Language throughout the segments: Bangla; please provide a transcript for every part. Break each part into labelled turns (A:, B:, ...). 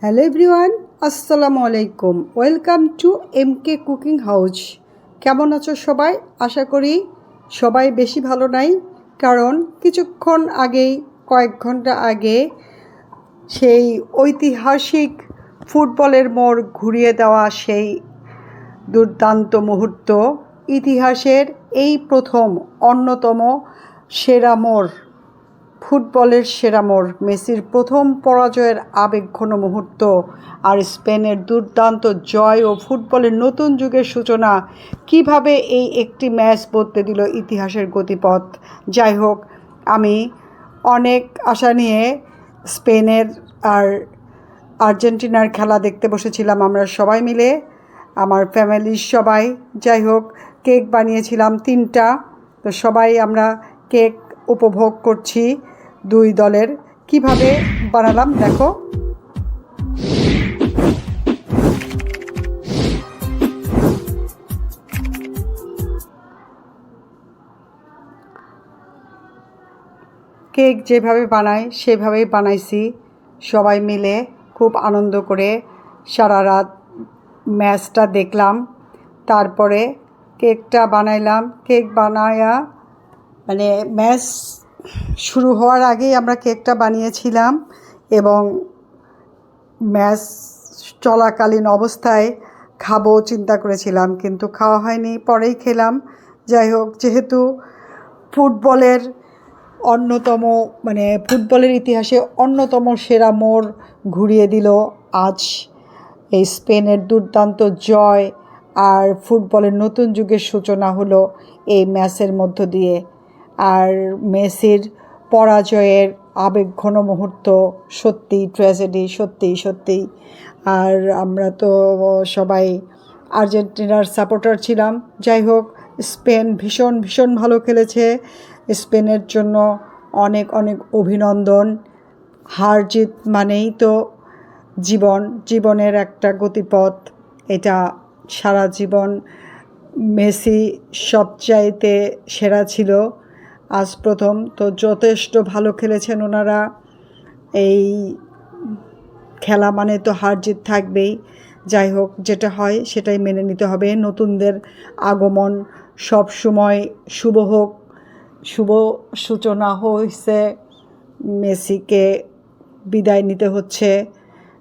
A: হ্যালো এভরিওয়ান, আসসালামু আলাইকুম। Welcome to MK cooking house. কেমন আছো সবাই? আশা করি সবাই বেশি ভালো নাই, কারণ কিছুক্ষণ আগেই কয়েক ঘন্টা আগে সেই ঐতিহাসিক ফুটবলের মোড় ঘুরিয়ে দেওয়া সেই দুর্দান্ত মুহূর্ত, ইতিহাসের এই প্রথম অন্যতম সেরা মোড়, ফুটবলের সেরা মোড়, মেসির প্রথম পরাজয়ের আবেগঘন মুহূর্ত আর স্পেনের দুর্দান্ত জয় ও ফুটবলের নতুন যুগের সূচনা। কিভাবে এই একটি ম্যাচ বদলে দিল ইতিহাসের গতিপথ। যাই হোক, আমি অনেক আশা নিয়ে স্পেনের আর আর্জেন্টিনার খেলা দেখতে বসেছিলাম আমরা সবাই মিলে, আমার ফ্যামিলির সবাই। যাই হোক, কেক বানিয়েছিলাম 3টা, তো সবাই আমরা কেক উপভোগ করছি দুই দলের। কিভাবে বানালাম দেখো। কেক যেভাবে বানাই সেভাবেই বানাইছি সবাই মিলে, খুব আনন্দ করে সারা রাত ম্যাচটা দেখলাম, তারপরে কেকটা বানাইলাম। কেক বানায়া মানে ম্যাচ শুরু হওয়ার আগেই আমরা কেকটা বানিয়েছিলাম এবং ম্যাচ চলাকালীন অবস্থায় খাবো চিন্তা করেছিলাম, কিন্তু খাওয়া হয়নি, পরেই খেলাম। যাই হোক, যেহেতু ফুটবলের ফুটবলের ইতিহাসে অন্যতম সেরা মোড় ঘুরিয়ে দিল আজ এই স্পেনের দুর্দান্ত জয়, আর ফুটবলের নতুন যুগের সূচনা হলো এই ম্যাচের মধ্য দিয়ে। আর মেসির পরাজয়ের আবেগঘন মুহূর্ত সত্যি ট্র্যাজেডি, সত্যি। আর আমরা তো সবাই আর্জেন্টিনার সাপোর্টার ছিলাম। যাই হোক, স্পেন ভীষণ ভালো খেলেছে। স্পেনের জন্য অনেক অভিনন্দন। হার জিত মানেই তো জীবনের একটা গতিপথ, এটা সারা জীবন মেসি সবচাইতে সেরা ছিল, আজ প্রথম তো যথেষ্ট ভালো খেলেছেন ওনারা। এই খেলা মানে তো হার জিত থাকবেই। যাই হোক, যেটা হয় সেটাই মেনে নিতে হবে। নতুনদের আগমন সব সময় শুভ হোক। শুভ সূচনা হয়েছে, মেসিকে বিদায় নিতে হচ্ছে,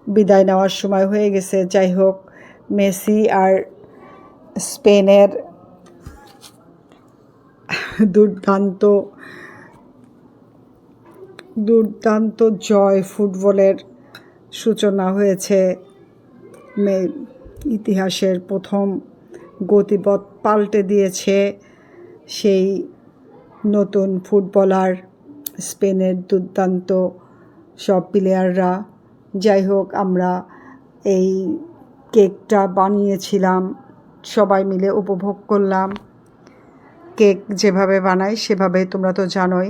A: বিদায় নেওয়ার সময় হয়ে গেছে। যাই হোক, মেসি আর স্পেনের দুর্দান্ত জয়, ফুটবলের সূচনা হয়েছে। ইতিহাসের প্রথম গতিপথ পাল্টে দিয়েছে সেই নতুন ফুটবলার, স্পেনের দুর্দান্ত সব প্লেয়াররা। যাই হোক, আমরা এই কেকটা বানিয়েছিলাম, সবাই মিলে উপভোগ করলাম। কেক যেভাবে বানাই সেভাবে তোমরা তো জানোই।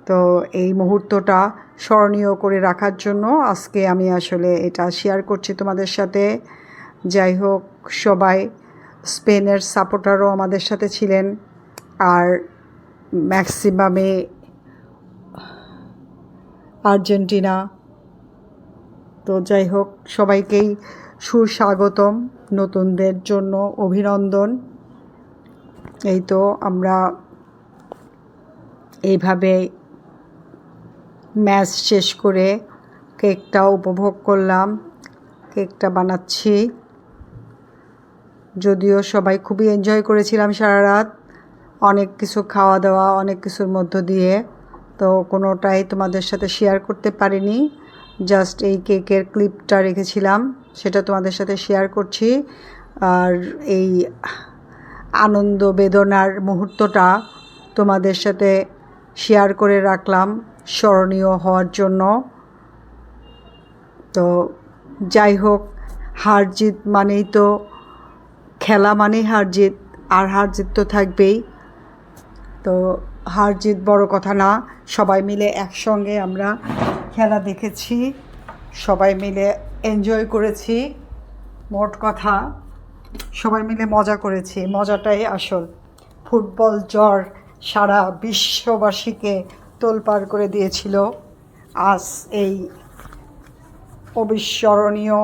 A: তো এই মুহূর্তটা স্মরণীয় করে রাখার জন্য আজকে আমি আসলে এটা শেয়ার করছি তোমাদের সাথে। যাই হোক, সবাই স্পেনের সাপোর্টারও আমাদের সাথে ছিলেন, আর ম্যাক্সিমামে আর্জেন্টিনা। তো যাই হোক, সবাইকেই সুস্বাগতম, নতুনদের জন্য অভিনন্দন। এই তো আমরা এইভাবে ম্যাচ শেষ করে কেকটা উপভোগ করলাম, কেকটা বানাচ্ছি। যদিও সবাই খুবই এনজয় করেছিলাম সারা রাত, অনেক কিছু খাওয়া দাওয়া, অনেক কিছুর মধ্য দিয়ে, তো কোনোটাই তোমাদের সাথে শেয়ার করতে পারিনি। জাস্ট এই কেকের ক্লিপটা রেখেছিলাম, সেটা তোমাদের সাথে শেয়ার করছি। আর এই আনন্দ বেদনার মুহূর্তটা তোমাদের সাথে শেয়ার করে রাখলাম স্মরণীয় হওয়ার জন্য। তো যাই হোক, হার জিত মানেই তো খেলা, মানেই হার জিত, আর হার জিত তো থাকবেই। তো হার জিত বড় কথা না, সবাই মিলে একসঙ্গে আমরা খেলা দেখেছি, সবাই মিলে এনজয় করেছি। মোট কথা সবাই মিলে মজা করেছি, মজাটাই আসল। ফুটবল জ্বর সারা বিশ্ববাসীকে তোলপাড় করে দিয়েছিল। আজ এই অবিস্মরণীয়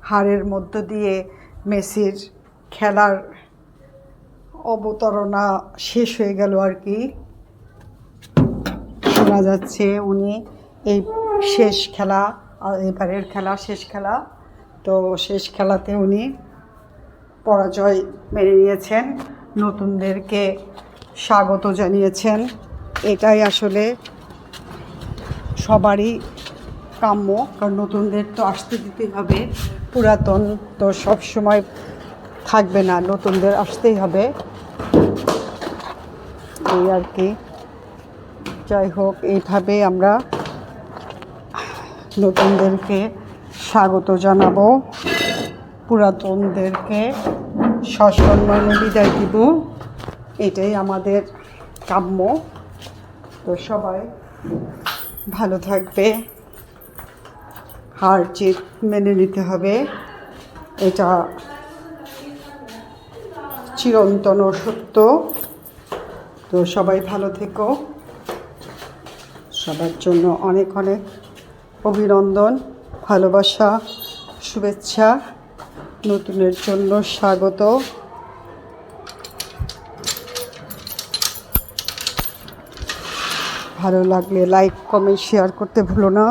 A: হারের মধ্য দিয়ে মেসির খেলার অবতারণা শেষ হয়ে গেল আর কি। শোনা যাচ্ছে উনি এই শেষ খেলা, এবারের খেলা শেষ খেলা, তো শেষ খেলাতে উনি পরাজয় মেনে নিয়েছেন, নতুনদেরকে স্বাগত জানিয়েছেন। এটাই আসলে সবারই কাম্য, কারণ নতুনদের তো আসতে দিতেই হবে, পুরাতন তো সব সময় থাকবে না, নতুনদের আসতেই হবে, এই আর কি। যাই হোক, এইভাবে আমরা নতুনদেরকে স্বাগত জানাবো, পুরাতনদেরকে সসম্মানে বিদায় দিব, এটাই আমাদের কাম্য। তো সবাই ভালো থাকবে, হার জিত মেনে নিতে হবে, এটা চিরন্তন সত্য। তো সবাই ভালো থেকো, সবার জন্য অনেক অনেক অভিনন্দন, ভালোবাসা, শুভেচ্ছা, নতুনের জন্য স্বাগত। ভালো লাগলে লাইক, কমেন্ট, শেয়ার করতে ভুলো না।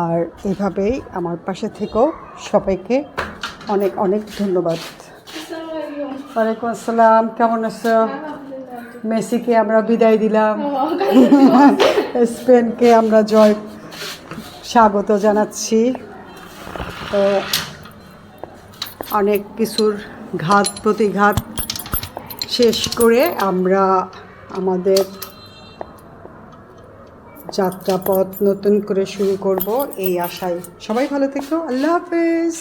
A: আর এভাবেই আমার পাশে থেকো। সবাইকে অনেক অনেক ধন্যবাদ। ওয়ালাইকুম আসসালাম, কেমন আছো? মেসিকে আমরা বিদায় দিলাম, স্পেনকে আমরা জয় স্বাগত জানাচ্ছি। তো অনেক কিছুর ঘাত প্রতিঘাত শেষ করে আমরা আমাদের যাত্রাপথ নতুন করে শুরু করব, এই আশায়। সবাই ভালো থেকো, আল্লাহ হাফেজ।